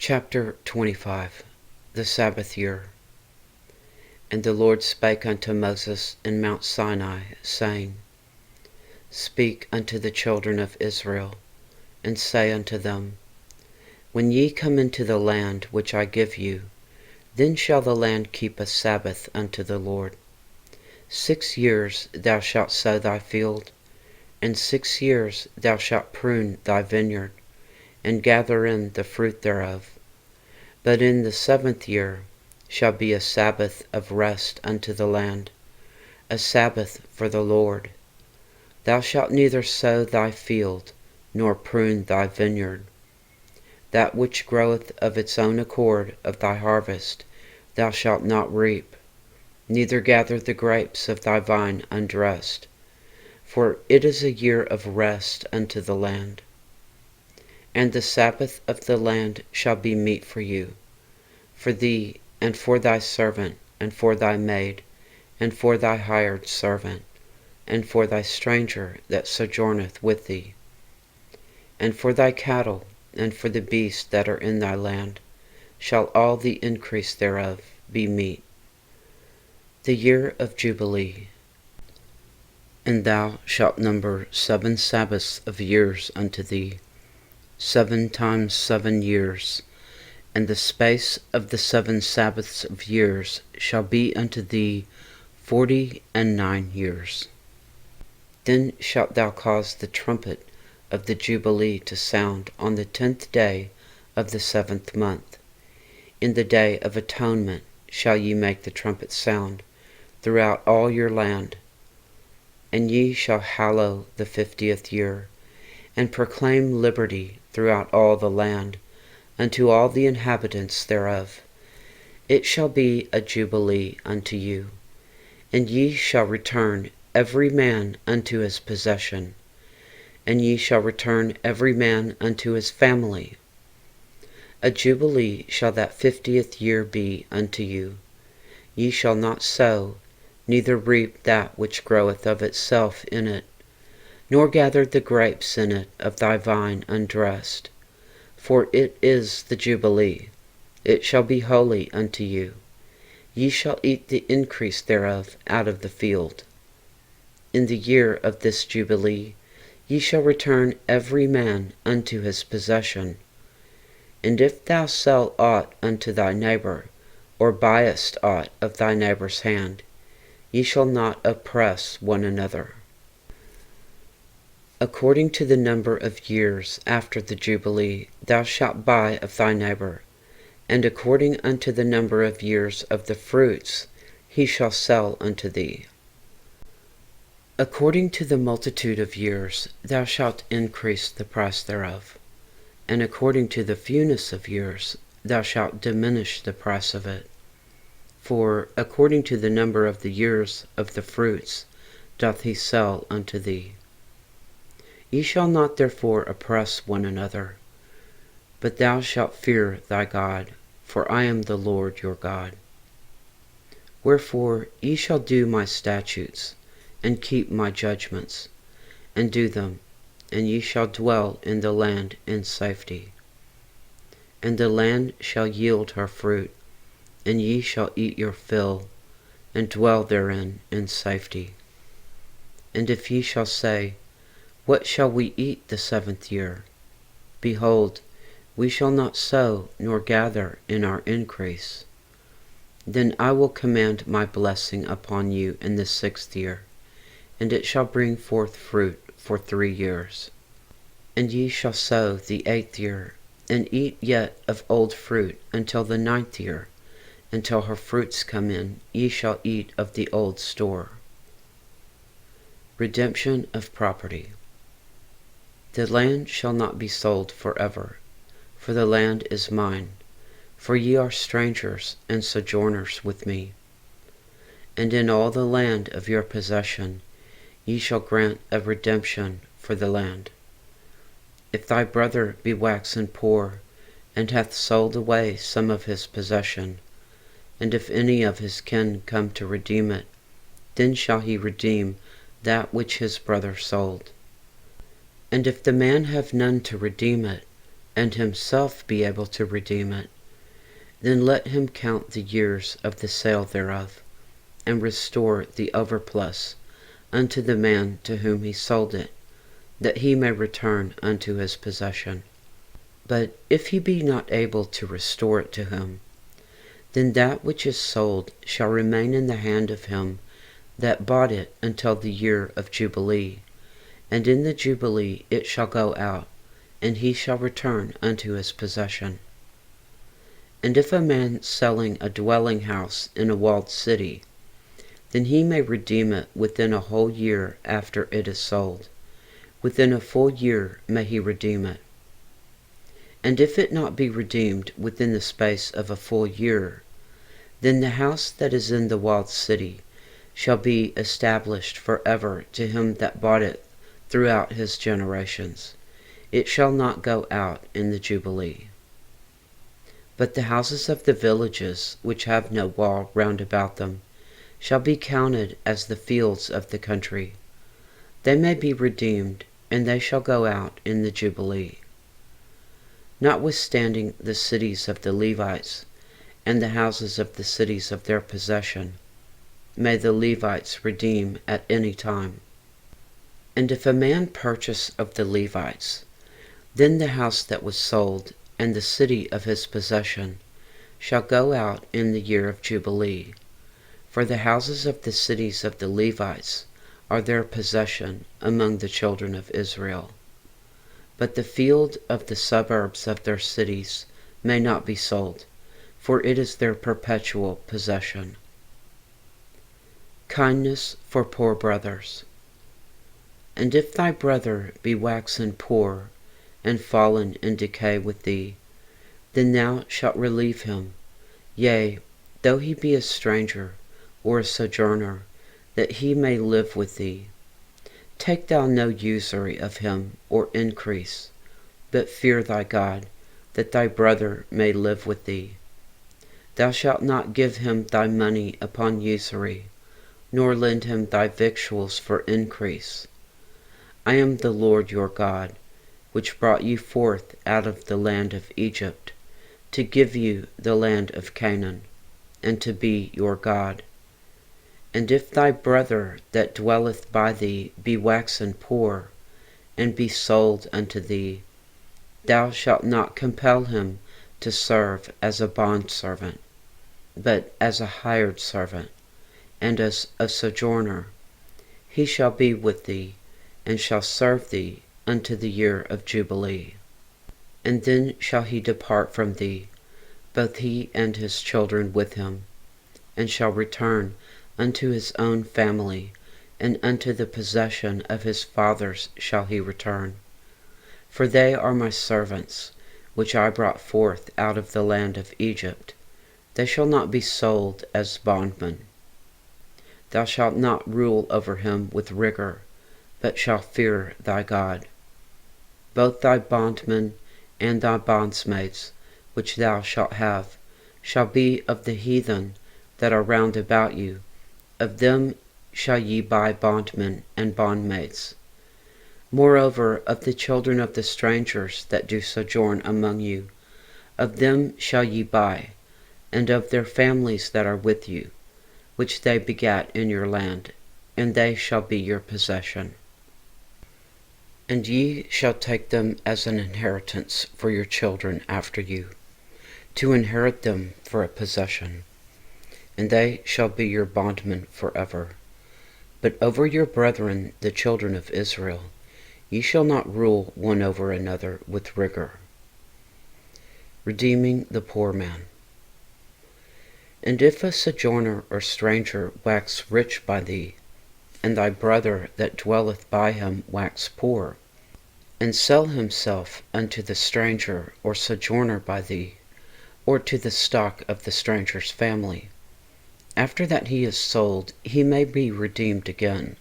Chapter 25. The Sabbath Year. And the Lord spake unto Moses in Mount Sinai, saying, Speak unto the children of Israel, and say unto them, When ye come into the land which I give you, then shall the land keep a Sabbath unto the Lord. 6 years thou shalt sow thy field, and 6 years thou shalt prune thy vineyard, and gather in the fruit thereof. But in the 7th year shall be a Sabbath of rest unto the land, a Sabbath for the Lord. Thou shalt neither sow thy field, nor prune thy vineyard. That which groweth of its own accord of thy harvest thou shalt not reap, neither gather the grapes of thy vine undressed, for it is a year of rest unto the land. And the Sabbath of the land shall be meat for you, for thee, and for thy servant, and for thy maid, and for thy hired servant, and for thy stranger that sojourneth with thee, and for thy cattle, and for the beasts that are in thy land, shall all the increase thereof be meat. The year of Jubilee. And thou shalt number 7 Sabbaths of years unto thee, 7 times 7 years, and the space of the 7 Sabbaths of years shall be unto thee 49 years. Then shalt thou cause the trumpet of the Jubilee to sound on the 10th day of the 7th month. In the day of atonement shall ye make the trumpet sound throughout all your land. And ye shall hallow the 50th year, and proclaim liberty throughout all the land, unto all the inhabitants thereof. It shall be a jubilee unto you, and ye shall return every man unto his possession, and ye shall return every man unto his family. A jubilee shall that 50th year be unto you. Ye shall not sow, neither reap that which groweth of itself in it, nor gather the grapes in it of thy vine undressed. For it is the Jubilee, it shall be holy unto you. Ye shall eat the increase thereof out of the field. In the year of this Jubilee ye shall return every man unto his possession. And if thou sell aught unto thy neighbor, or buyest aught of thy neighbor's hand, ye shall not oppress one another. According to the number of years after the Jubilee thou shalt buy of thy neighbor, and according unto the number of years of the fruits he shall sell unto thee. According to the multitude of years thou shalt increase the price thereof, and according to the fewness of years thou shalt diminish the price of it. For according to the number of the years of the fruits doth he sell unto thee. Ye shall not therefore oppress one another, but thou shalt fear thy God, for I am the Lord your God. Wherefore ye shall do my statutes, and keep my judgments, and do them, and ye shall dwell in the land in safety. And the land shall yield her fruit, and ye shall eat your fill, and dwell therein in safety. And if ye shall say, What shall we eat the 7th year? Behold, we shall not sow nor gather in our increase. Then I will command my blessing upon you in the 6th year, and it shall bring forth fruit for 3 years. And ye shall sow the 8th year, and eat yet of old fruit until the 9th year. Until her fruits come in, ye shall eat of the old store. Redemption of property. The land shall not be sold forever, for the land is mine, for ye are strangers and sojourners with me. And in all the land of your possession ye shall grant a redemption for the land. If thy brother be waxen poor, and hath sold away some of his possession, and if any of his kin come to redeem it, then shall he redeem that which his brother sold. And if the man have none to redeem it, and himself be able to redeem it, then let him count the years of the sale thereof, and restore the overplus unto the man to whom he sold it, that he may return unto his possession. But if he be not able to restore it to him, then that which is sold shall remain in the hand of him that bought it until the year of Jubilee, and in the Jubilee it shall go out, and he shall return unto his possession. And if a man selling a dwelling house in a walled city, then he may redeem it within a whole year after it is sold. Within a full year may he redeem it. And if it not be redeemed within the space of a full year, then the house that is in the walled city shall be established forever to him that bought it throughout his generations. It shall not go out in the Jubilee. But the houses of the villages which have no wall round about them shall be counted as the fields of the country. They may be redeemed, and they shall go out in the Jubilee. Notwithstanding the cities of the Levites, and the houses of the cities of their possession, may the Levites redeem at any time. And if a man purchase of the Levites, then the house that was sold, and the city of his possession, shall go out in the year of Jubilee. For the houses of the cities of the Levites are their possession among the children of Israel. But the field of the suburbs of their cities may not be sold, for it is their perpetual possession. Kindness for poor brothers. And if thy brother be waxen poor, and fallen in decay with thee, then thou shalt relieve him, yea, though he be a stranger or a sojourner, that he may live with thee. Take thou no usury of him or increase, but fear thy God, that thy brother may live with thee. Thou shalt not give him thy money upon usury, nor lend him thy victuals for increase. I am the Lord your God, which brought you forth out of the land of Egypt, to give you the land of Canaan, and to be your God. And if thy brother that dwelleth by thee be waxen poor, and be sold unto thee, thou shalt not compel him to serve as a bondservant, but as a hired servant, and as a sojourner. He shall be with thee, and shall serve thee unto the year of Jubilee. And then shall he depart from thee, both he and his children with him, and shall return unto his own family, and unto the possession of his fathers shall he return. For they are my servants, which I brought forth out of the land of Egypt. They shall not be sold as bondmen. Thou shalt not rule over him with rigor, but shalt fear thy God. Both thy bondmen and thy bondsmaids, which thou shalt have, shall be of the heathen that are round about you. Of them shall ye buy bondmen and bondmaids. Moreover, of the children of the strangers that do sojourn among you, of them shall ye buy, and of their families that are with you, which they begat in your land, and they shall be your possession. And ye shall take them as an inheritance for your children after you, to inherit them for a possession, and they shall be your bondmen forever. But over your brethren the children of Israel ye shall not rule one over another with rigor. Redeeming the poor man. And if a sojourner or stranger wax rich by thee, and thy brother that dwelleth by him wax poor, and sell himself unto the stranger or sojourner by thee, or to the stock of the stranger's family, after that he is sold, he may be redeemed again.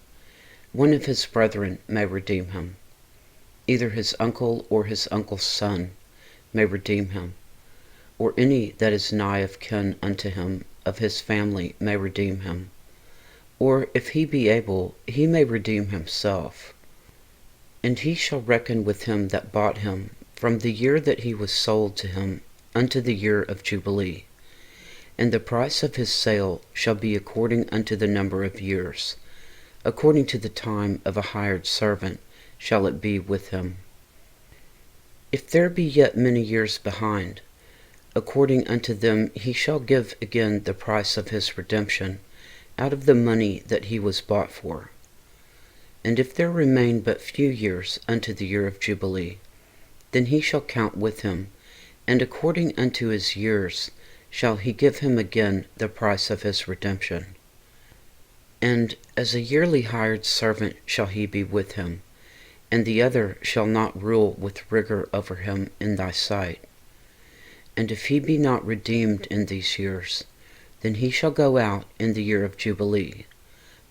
One of his brethren may redeem him. Either his uncle or his uncle's son may redeem him, or any that is nigh of kin unto him of his family may redeem him. Or if he be able, he may redeem himself. And he shall reckon with him that bought him from the year that he was sold to him unto the year of Jubilee. And the price of his sale shall be according unto the number of years. According to the time of a hired servant shall it be with him. If there be yet many years behind, according unto them he shall give again the price of his redemption, out of the money that he was bought for. And if there remain but few years unto the year of Jubilee, then he shall count with him, and according unto his years shall he give him again the price of his redemption. And as a yearly hired servant shall he be with him, and the other shall not rule with rigor over him in thy sight. And if he be not redeemed in these years, then he shall go out in the year of Jubilee,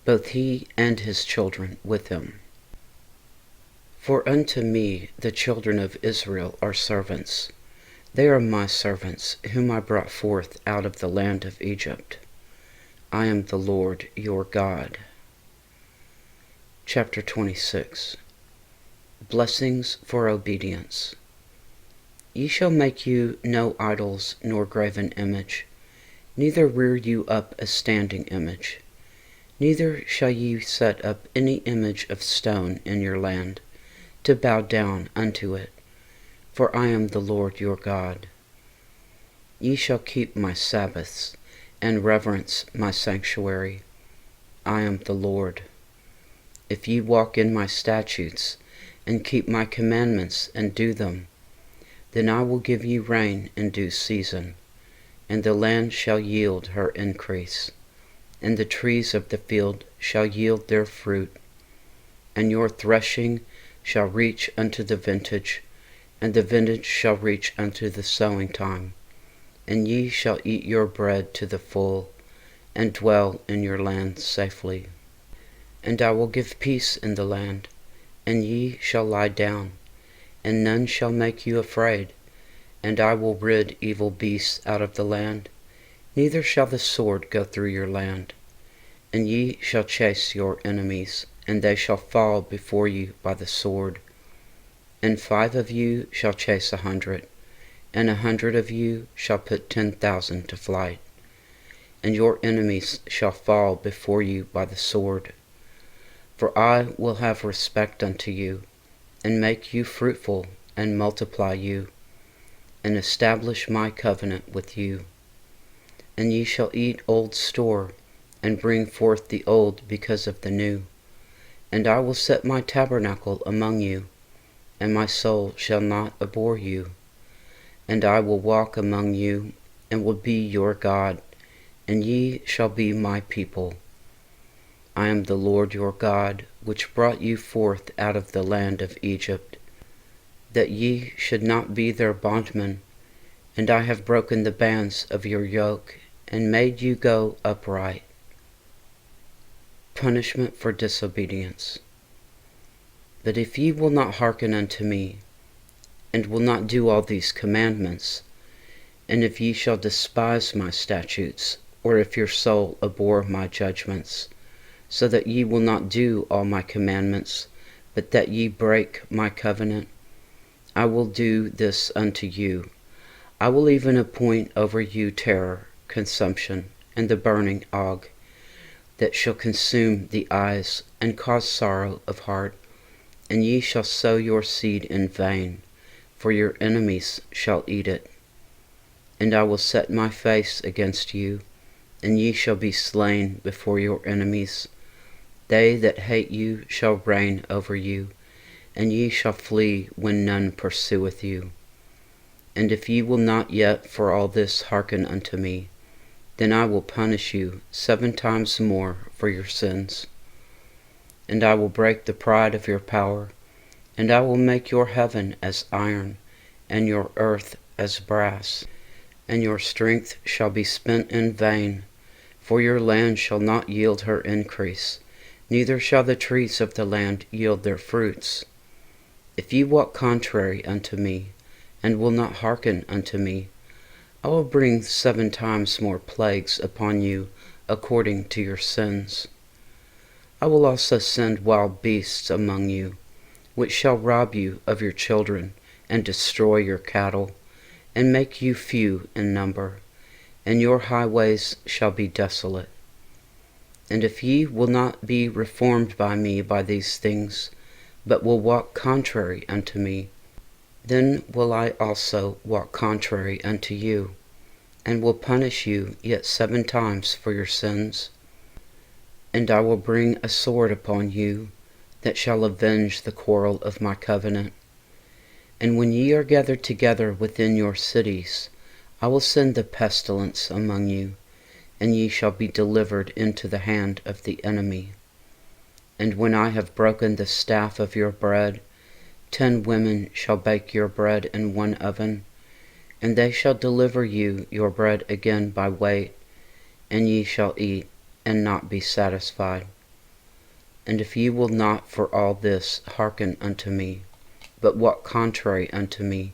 both he and his children with him. For unto me the children of Israel are servants. They are my servants, whom I brought forth out of the land of Egypt. I am the Lord your God. Chapter 26. Blessings for obedience. Ye shall make you no idols nor graven image, neither rear you up a standing image. Neither shall ye set up any image of stone in your land, to bow down unto it, for I am the Lord your God. Ye shall keep my Sabbaths, and reverence my sanctuary. I am the Lord. If ye walk in my statutes, and keep my commandments, and do them, then I will give you rain in due season, and the land shall yield her increase, and the trees of the field shall yield their fruit, and your threshing shall reach unto the vintage, and the vintage shall reach unto the sowing time, and ye shall eat your bread to the full, and dwell in your land safely. And I will give peace in the land, and ye shall lie down, and none shall make you afraid. And I will rid evil beasts out of the land, neither shall the sword go through your land. And ye shall chase your enemies, and they shall fall before you by the sword. And 5 of you shall chase 100, and 100 of you shall put 10,000 to flight. And your enemies shall fall before you by the sword. For I will have respect unto you, and make you fruitful, and multiply you, and establish my covenant with you. And ye shall eat old store, and bring forth the old because of the new. And I will set my tabernacle among you, and my soul shall not abhor you. And I will walk among you, and will be your God, and ye shall be my people. I am the Lord your God, which brought you forth out of the land of Egypt, that ye should not be their bondmen. And I have broken the bands of your yoke, and made you go upright. Punishment for disobedience. But if ye will not hearken unto me, and will not do all these commandments, and if ye shall despise my statutes, or if your soul abhor my judgments, so that ye will not do all my commandments, but that ye break my covenant, I will do this unto you. I will even appoint over you terror, consumption, and the burning ague, that shall consume the eyes, and cause sorrow of heart. And ye shall sow your seed in vain, for your enemies shall eat it. And I will set my face against you, and ye shall be slain before your enemies. They that hate you shall reign over you, and ye shall flee when none pursueth you. And if ye will not yet for all this hearken unto me, then I will punish you 7 times more for your sins. And I will break the pride of your power, and I will make your heaven as iron, and your earth as brass. And your strength shall be spent in vain, for your land shall not yield her increase, neither shall the trees of the land yield their fruits. If ye walk contrary unto me, and will not hearken unto me, I will bring 7 times more plagues upon you according to your sins. I will also send wild beasts among you, which shall rob you of your children, and destroy your cattle, and make you few in number, and your highways shall be desolate. And if ye will not be reformed by me by these things, but will walk contrary unto me, then will I also walk contrary unto you, and will punish you yet 7 times for your sins. And I will bring a sword upon you, that shall avenge the quarrel of my covenant. And when ye are gathered together within your cities, I will send the pestilence among you, and ye shall be delivered into the hand of the enemy. And when I have broken the staff of your bread, 10 women shall bake your bread in one oven, and they shall deliver you your bread again by weight, and ye shall eat, and not be satisfied. And if ye will not for all this hearken unto me, but walk contrary unto me,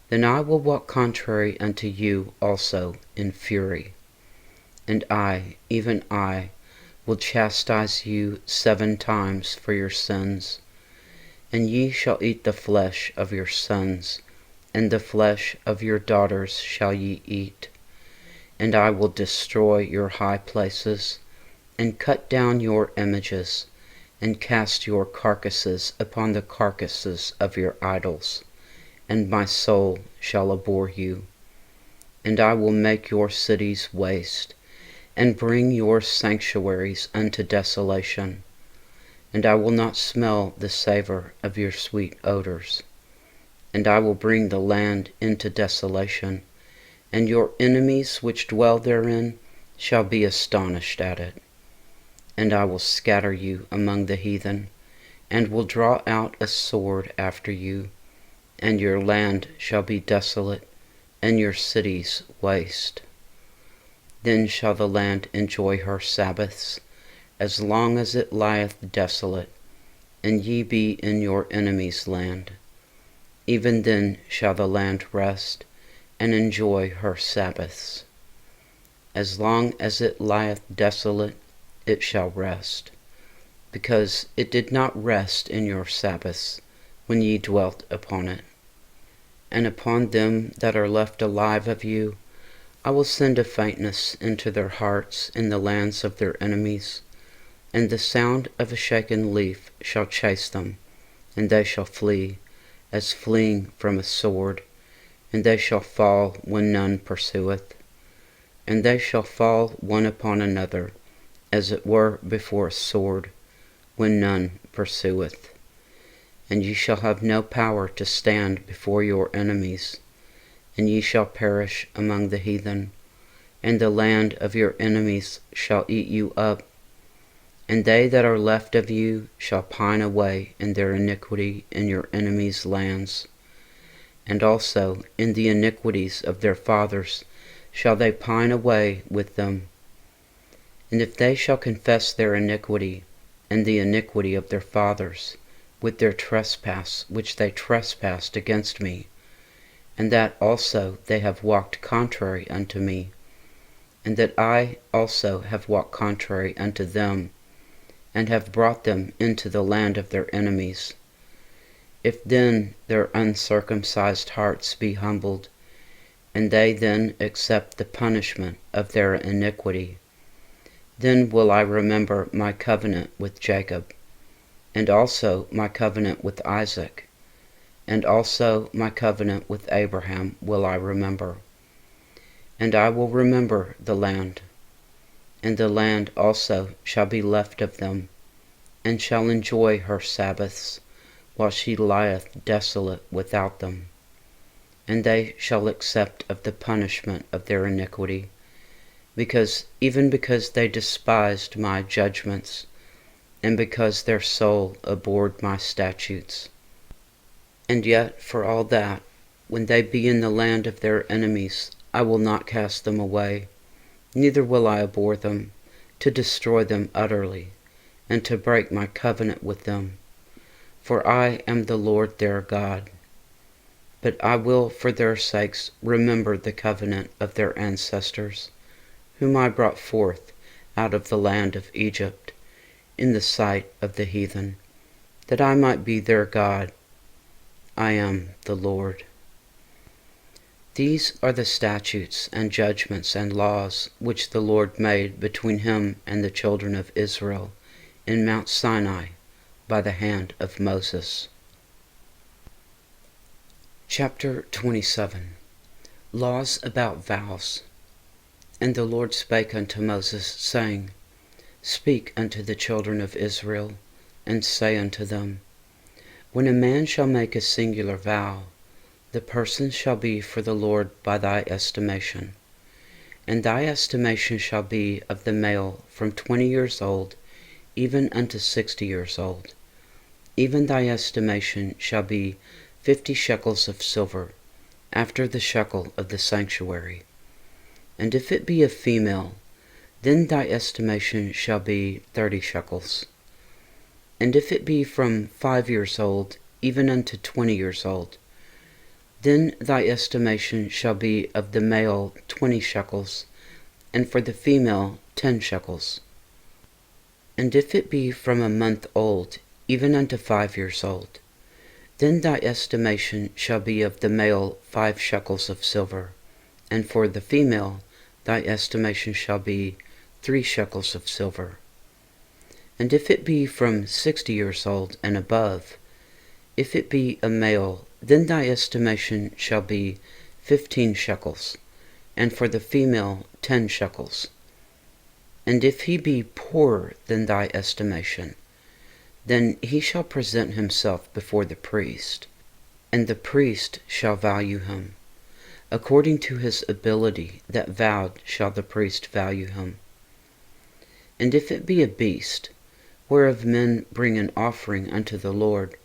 then I will walk contrary unto you also in fury. And I, even I, will chastise you 7 times for your sins. And ye shall eat the flesh of your sons, and the flesh of your daughters shall ye eat. And I will destroy your high places, and cut down your images, and cast your carcasses upon the carcasses of your idols, and my soul shall abhor you. And I will make your cities waste, and bring your sanctuaries unto desolation, and I will not smell the savour of your sweet odours. And I will bring the land into desolation, and your enemies which dwell therein shall be astonished at it. And I will scatter you among the heathen, and will draw out a sword after you, and your land shall be desolate, and your cities waste. Then shall the land enjoy her Sabbaths, as long as it lieth desolate, and ye be in your enemy's land. Even then shall the land rest, and enjoy her Sabbaths. As long as it lieth desolate, it shall rest, because it did not rest in your Sabbaths, when ye dwelt upon it. And upon them that are left alive of you, I will send a faintness into their hearts in the lands of their enemies, and the sound of a shaken leaf shall chase them, and they shall flee, as fleeing from a sword, and they shall fall when none pursueth. And they shall fall one upon another, as it were before a sword, when none pursueth. And ye shall have no power to stand before your enemies, and ye shall perish among the heathen, and the land of your enemies shall eat you up. And they that are left of you shall pine away in their iniquity in your enemies' lands. And also in the iniquities of their fathers shall they pine away with them. And if they shall confess their iniquity, and the iniquity of their fathers, with their trespass which they trespassed against me, and that also they have walked contrary unto me, and that I also have walked contrary unto them, and have brought them into the land of their enemies, if then their uncircumcised hearts be humbled, and they then accept the punishment of their iniquity, then will I remember my covenant with Jacob, and also my covenant with Isaac, and also my covenant with Abraham will I remember. And I will remember the land, and the land also shall be left of them, and shall enjoy her Sabbaths, while she lieth desolate without them. And they shall accept of the punishment of their iniquity, because they despised my judgments, and because their soul abhorred my statutes. And yet for all that, when they be in the land of their enemies, I will not cast them away, neither will I abhor them, to destroy them utterly, and to break my covenant with them. For I am the Lord their God. But I will for their sakes remember the covenant of their ancestors, whom I brought forth out of the land of Egypt, in the sight of the heathen, that I might be their God. I am the Lord. These are the statutes and judgments and laws which the Lord made between him and the children of Israel in Mount Sinai by the hand of Moses. Chapter 27. Laws about vows. And the Lord spake unto Moses, saying, Speak unto the children of Israel, and say unto them, When a man shall make a singular vow, the person shall be for the Lord by thy estimation. And thy estimation shall be of the male from 20 years old even unto 60 years old. Even thy estimation shall be 50 shekels of silver, after the shekel of the sanctuary. And if it be a female, then thy estimation shall be 30 shekels. And if it be from 5 years old even unto 20 years old, then thy estimation shall be of the male 20 shekels, and for the female 10 shekels. And if it be from a month old even unto 5 years old, then thy estimation shall be of the male 5 shekels of silver, and for the female thy estimation shall be 3 shekels of silver. And if it be from 60 years old and above, if it be a male, then thy estimation shall be 15 shekels, and for the female 10 shekels. And if he be poorer than thy estimation, then he shall present himself before the priest, and the priest shall value him. According to his ability that vowed shall the priest value him. And if it be a beast, whereof men bring an offering unto the Lord,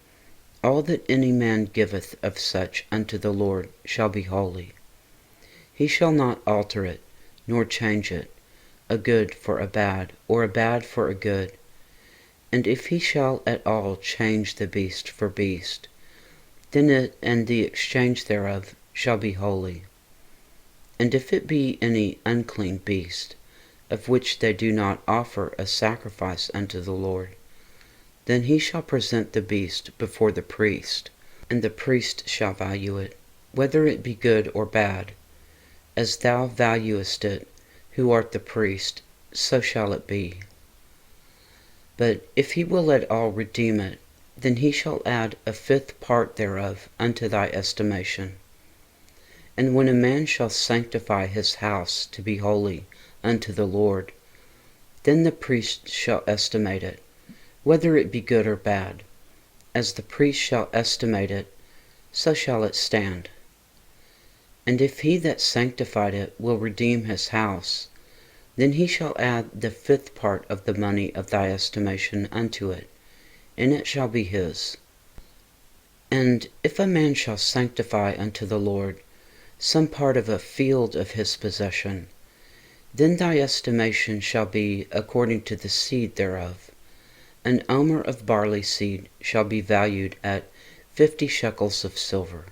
all that any man giveth of such unto the Lord shall be holy. He shall not alter it, nor change it, a good for a bad, or a bad for a good. And if he shall at all change the beast for beast, then it and the exchange thereof shall be holy. And if it be any unclean beast, of which they do not offer a sacrifice unto the Lord, then he shall present the beast before the priest, and the priest shall value it, whether it be good or bad. As thou valuest it, who art the priest, so shall it be. But if he will at all redeem it, then he shall add 1/5 part thereof unto thy estimation. And when a man shall sanctify his house to be holy unto the Lord, then the priest shall estimate it, whether it be good or bad. As the priest shall estimate it, so shall it stand. And if he that sanctified it will redeem his house, then he shall add the 5th part of the money of thy estimation unto it, and it shall be his. And if a man shall sanctify unto the Lord some part of a field of his possession, then thy estimation shall be according to the seed thereof. An omer of barley seed shall be valued at 50 shekels of silver.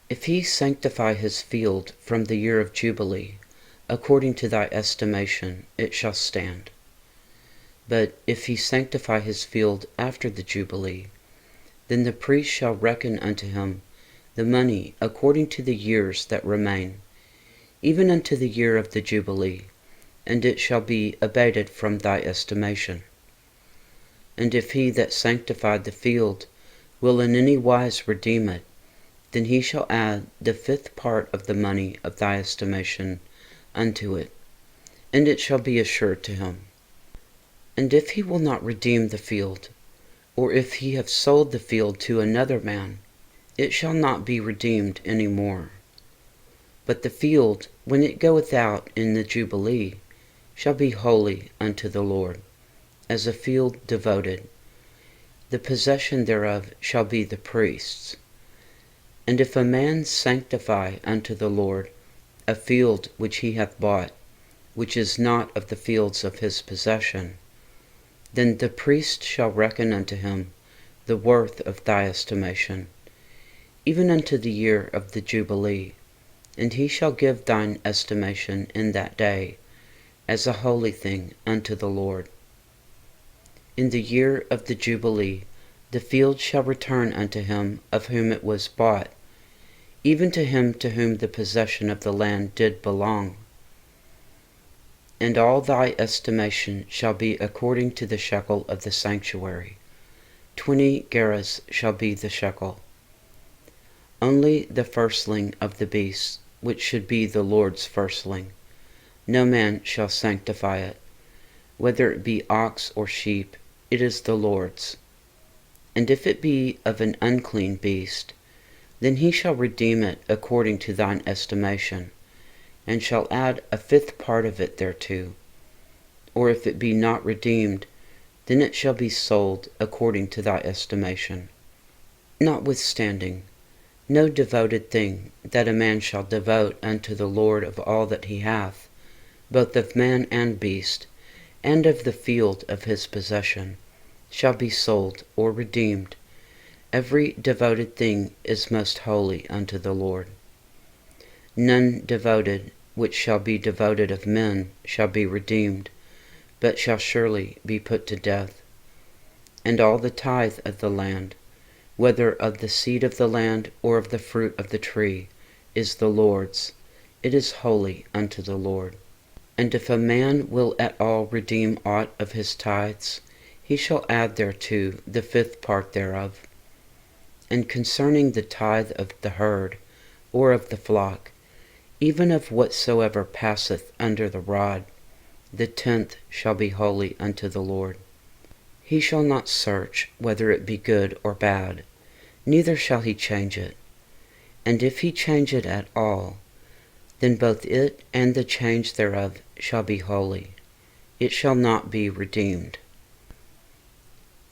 If he sanctify his field from the year of Jubilee, according to thy estimation, it shall stand. But if he sanctify his field after the Jubilee, then the priest shall reckon unto him the money according to the years that remain, even unto the year of the Jubilee, and it shall be abated from thy estimation. And if he that sanctified the field will in any wise redeem it, then he shall add the 5th part of the money of thy estimation unto it, and it shall be assured to him. And if he will not redeem the field, or if he have sold the field to another man, it shall not be redeemed any more. But the field, when it goeth out in the Jubilee, shall be holy unto the Lord, as a field devoted. The possession thereof shall be the priest's. And if a man sanctify unto the Lord a field which he hath bought, which is not of the fields of his possession, then the priest shall reckon unto him the worth of thy estimation, even unto the year of the Jubilee, and he shall give thine estimation in that day, as a holy thing unto the Lord. In the year of the Jubilee The field shall return unto him of whom it was bought, even to him to whom the possession of the land did belong. And all thy estimation shall be according to the shekel of the sanctuary. 20 gerahs shall be the shekel. Only the firstling of the beasts, which should be the Lord's firstling, no man shall sanctify it, whether it be ox or sheep, it is the Lord's. And if it be of an unclean beast, then he shall redeem it according to thine estimation, and shall add a fifth part of it thereto. Or if it be not redeemed, then it shall be sold according to thy estimation. Notwithstanding, no devoted thing that a man shall devote unto the Lord of all that he hath, both of man and beast, and of the field of his possession, shall be sold or redeemed. Every devoted thing is most holy unto the Lord. None devoted which shall be devoted of men shall be redeemed, but shall surely be put to death. And all the tithe of the land, whether of the seed of the land or of the fruit of the tree, is the Lord's. It is holy unto the Lord. And if a man will at all redeem aught of his tithes, he shall add thereto the fifth part thereof. And concerning the tithe of the herd, or of the flock, even of whatsoever passeth under the rod, the 10th shall be holy unto the Lord. He shall not search whether it be good or bad, neither shall he change it. And if he change it at all, then both it and the change thereof shall be holy. It shall not be redeemed.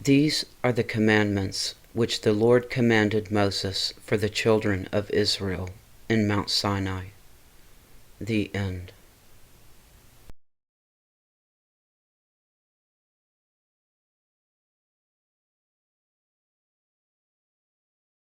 These are the commandments which the Lord commanded Moses for the children of Israel in Mount Sinai. The end.